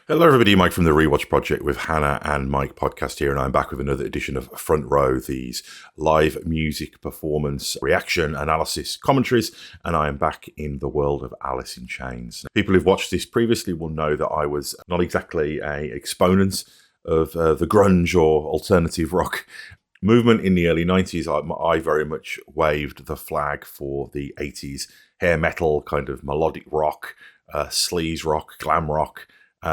Hello everybody, Mike from the Rewatch Project with Hannah and Mike podcast here, and I'm back with another edition of Front Row, these live music performance reaction analysis commentaries, and I am back in the world of Alice in Chains. People who've watched this previously will know that I was not exactly an exponent of the grunge or alternative rock movement in the early 90s. I very much waved the flag for the 80s hair metal, kind of melodic rock, sleaze rock, glam rock,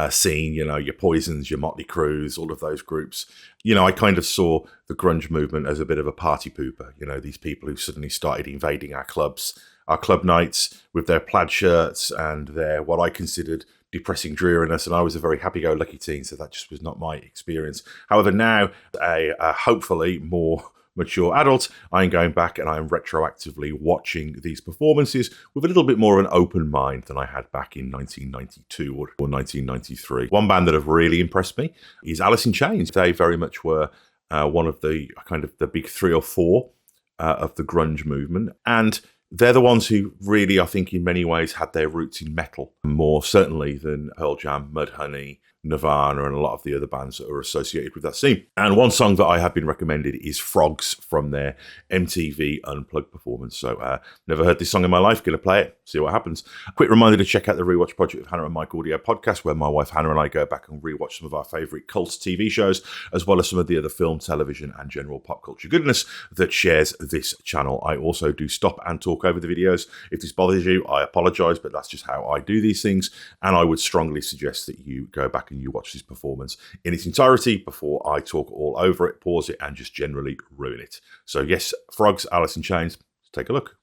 scene, your Poisons, your Motley Crues, all of those groups. I kind of saw the grunge movement as a bit of a party pooper. These people who suddenly started invading our clubs, our club nights with their plaid shirts and their, what I considered depressing dreariness. And I was a very happy-go-lucky teen, so that just was not my experience. However, now, a hopefully more mature adult, I am going back and I am retroactively watching these performances with a little bit more of an open mind than I had back in 1992 or 1993. One band that have really impressed me is Alice in Chains. They very much were one of the kind of the big three or four of the grunge movement, and they're the ones who really, I think, in many ways had their roots in metal, more certainly than Pearl Jam, Mudhoney, Nirvana, and a lot of the other bands that are associated with that scene. And one song that I have been recommended is FROGS from their MTV Unplugged performance. So never heard this song in my life, gonna play it, see what happens. A quick reminder to check out the Rewatch Project with Hannah and Mike audio podcast, where my wife Hannah and I go back and rewatch some of our favourite cult TV shows, as well as some of the other film, television, and general pop culture goodness that shares this channel. I also do stop and talk over the videos. If this bothers you, I apologise, but that's just how I do these things. And I would strongly suggest that you go back and you watch this performance in its entirety before I talk all over it, pause it, and just generally ruin it. So yes, FROGS, Alice in Chains, let's take a look.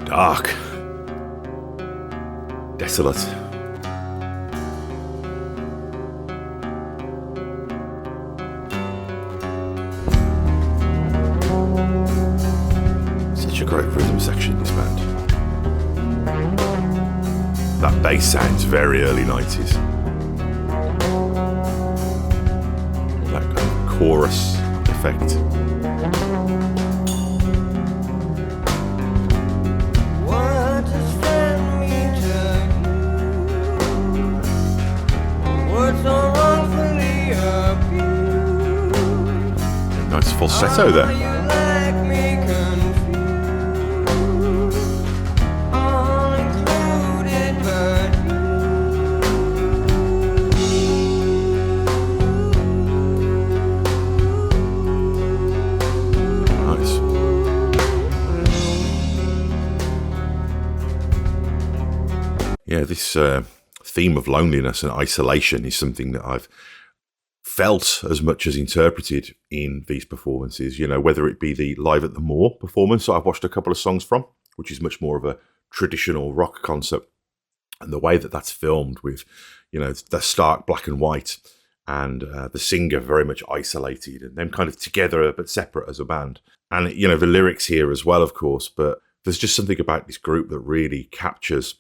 Dark. Desolate. Such a great rhythm section, this band. That bass sounds very early 90s. That kind of chorus effect. Nice falsetto there. Nice. Yeah, this theme of loneliness and isolation is something that I've felt as much as interpreted in these performances, whether it be the Live at the Moor performance that I've watched a couple of songs from, which is much more of a traditional rock concert, and the way that that's filmed with, the stark black and white and the singer very much isolated and them kind of together but separate as a band. And, the lyrics here as well, of course, but there's just something about this group that really captures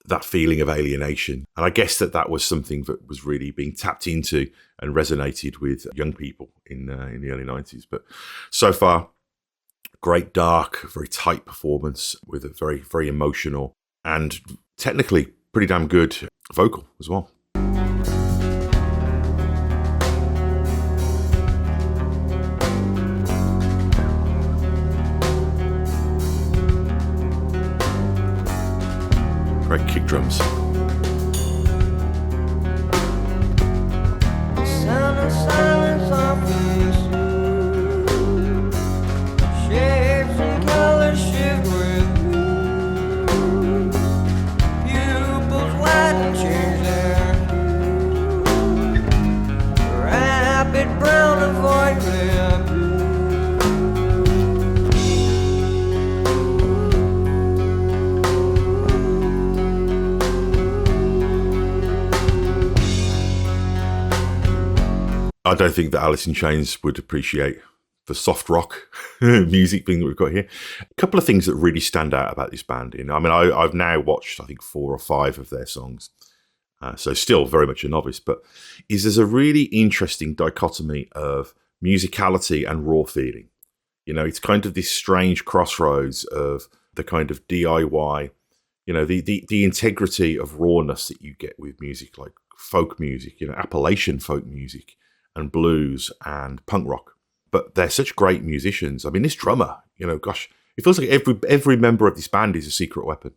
that feeling of alienation. And I guess that was something that was really being tapped into and resonated with young people in the early 90s. But so far, great, dark, very tight performance with a very, very emotional and technically pretty damn good vocal as well. Great kick drums. Sound of silence often soothes. Shapes and colors shift with mood. Pupils widen, change their hue. Rapid brown avoid clear blue. I don't think that Alice in Chains would appreciate the soft rock music thing that we've got here. A couple of things that really stand out about this band. I've now watched, I think, 4 or 5 of their songs. so still very much a novice, but there's a really interesting dichotomy of musicality and raw feeling. You know, it's kind of this strange crossroads of the kind of DIY, you know, the integrity of rawness that you get with music like folk music, you know, Appalachian folk music and blues and punk rock. But they're such great musicians. I mean, this drummer, you know, gosh, it feels like every member of this band is a secret weapon.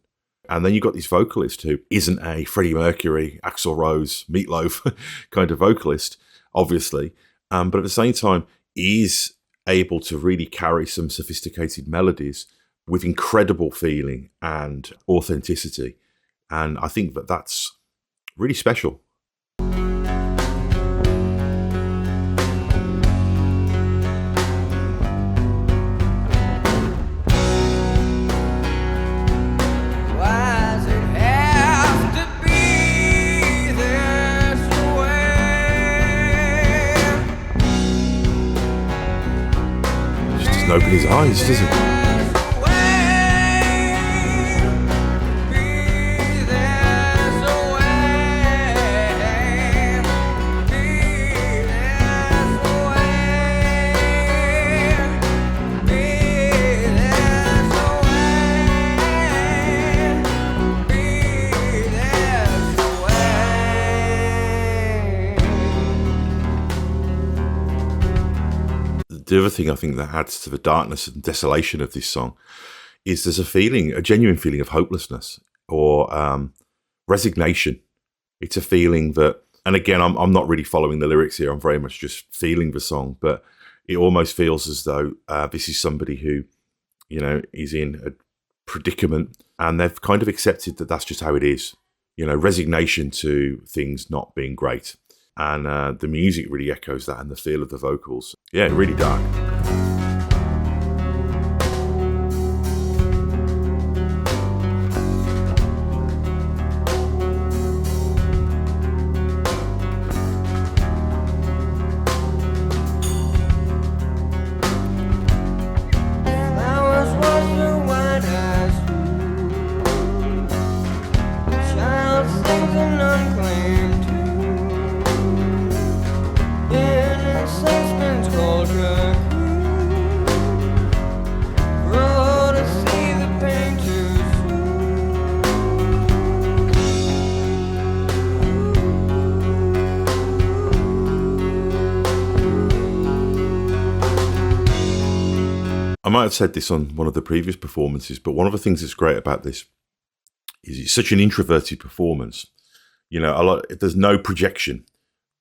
And then you've got this vocalist who isn't a Freddie Mercury, Axl Rose, Meatloaf kind of vocalist, obviously. But at the same time, is able to really carry some sophisticated melodies with incredible feeling and authenticity. And I think that that's really special. Open his eyes, doesn't he? The other thing I think that adds to the darkness and desolation of this song is there's a genuine feeling of hopelessness or resignation. It's a feeling that, and again, I'm not really following the lyrics here. I'm very much just feeling the song, but it almost feels as though this is somebody who, you know, is in a predicament and they've kind of accepted that that's just how it is. You know, resignation to things not being great. And the music really echoes that and the feel of the vocals. Yeah, really dark. I might have said this on one of the previous performances, but one of the things that's great about this is it's such an introverted performance. You know, there's no projection.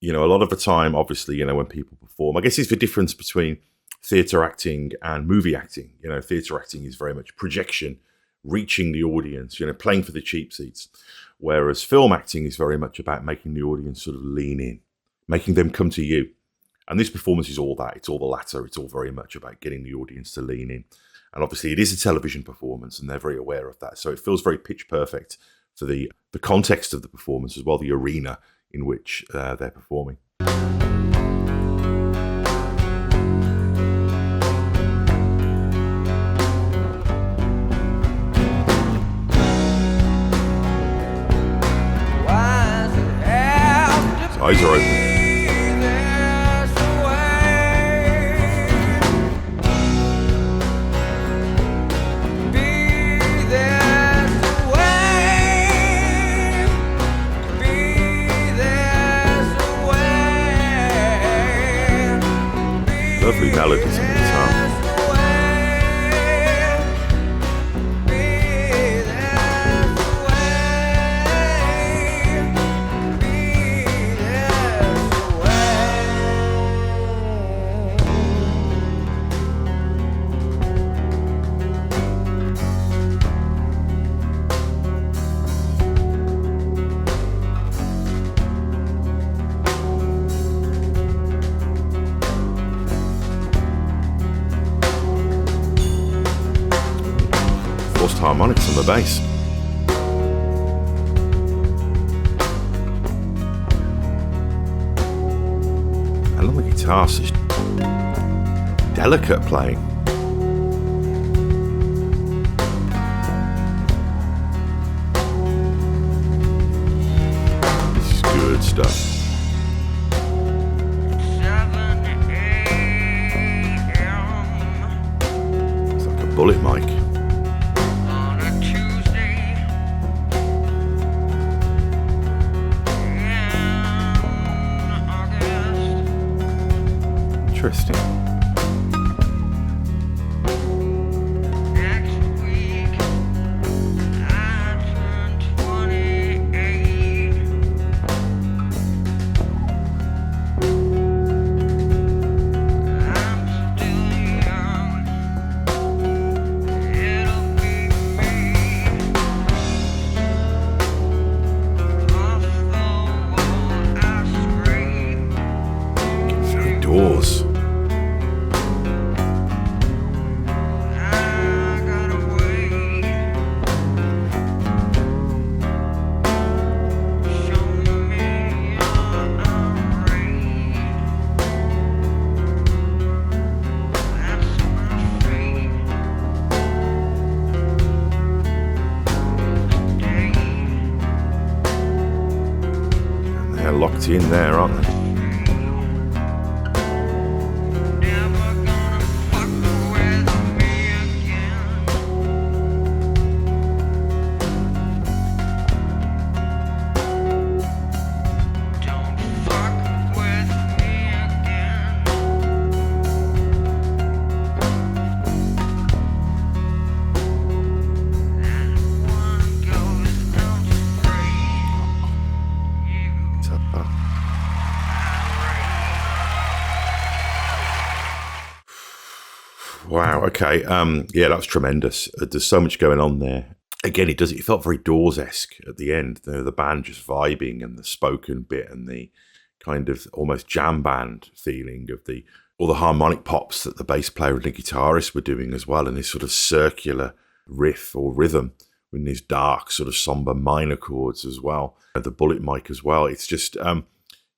You know, a lot of the time, obviously, you know, when people perform, I guess it's the difference between theatre acting and movie acting. You know, theatre acting is very much projection, reaching the audience, you know, playing for the cheap seats. Whereas film acting is very much about making the audience sort of lean in, making them come to you. And this performance is all that. It's all the latter. It's all very much about getting the audience to lean in. And obviously it is a television performance and they're very aware of that. So it feels very pitch perfect for the context of the performance as well, the arena in which they're performing. His eyes are open. Lovely melodies on the guitar. Forced harmonics on the bass. And on the guitar, such delicate playing. stuff. 7 a.m. It's like a bullet mic. on a Tuesday in August. Interesting. Next week I turn 28. I'm still young. It'll be me. Off the wall I scrape. Very Doors. I gotta wait. Show me you're afraid. That's my fate. They're locked in there, aren't they? Never gonna fuck with me again. Don't fuck with me again. That one goes out straight. You Is that that? Wow. Okay. Yeah, that's tremendous. There's so much going on there. Again, it felt very Doors-esque at the end. The band just vibing and the spoken bit and the kind of almost jam band feeling of all the harmonic pops that the bass player and the guitarist were doing as well, and this sort of circular riff or rhythm with these dark sort of somber minor chords as well. The bullet mic as well. It's just,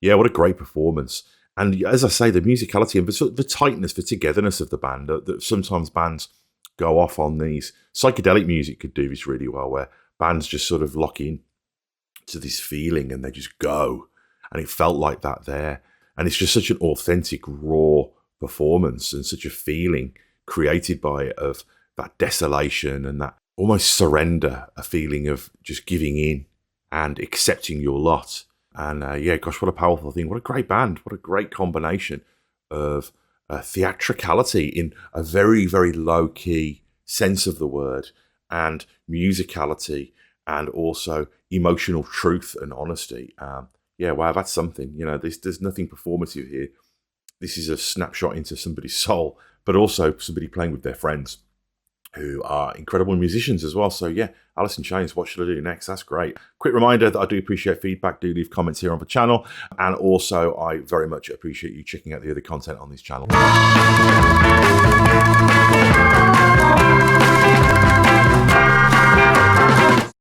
yeah, what a great performance. And as I say, the musicality and the tightness, the togetherness of the band, that sometimes bands go off on these. Psychedelic music could do this really well, where bands just sort of lock in to this feeling and they just go. And it felt like that there. And it's just such an authentic, raw performance and such a feeling created by it of that desolation and that almost surrender, a feeling of just giving in and accepting your lot. And yeah, gosh, what a powerful thing. What a great band. What a great combination of theatricality in a very, very low-key sense of the word, and musicality, and also emotional truth and honesty. Yeah, wow, that's something. You know, there's nothing performative here. This is a snapshot into somebody's soul, but also somebody playing with their friends who are incredible musicians as well. So yeah, Alice in Chains, what should I do next? That's great. Quick reminder that I do appreciate feedback. Do leave comments here on the channel. And also, I very much appreciate you checking out the other content on this channel.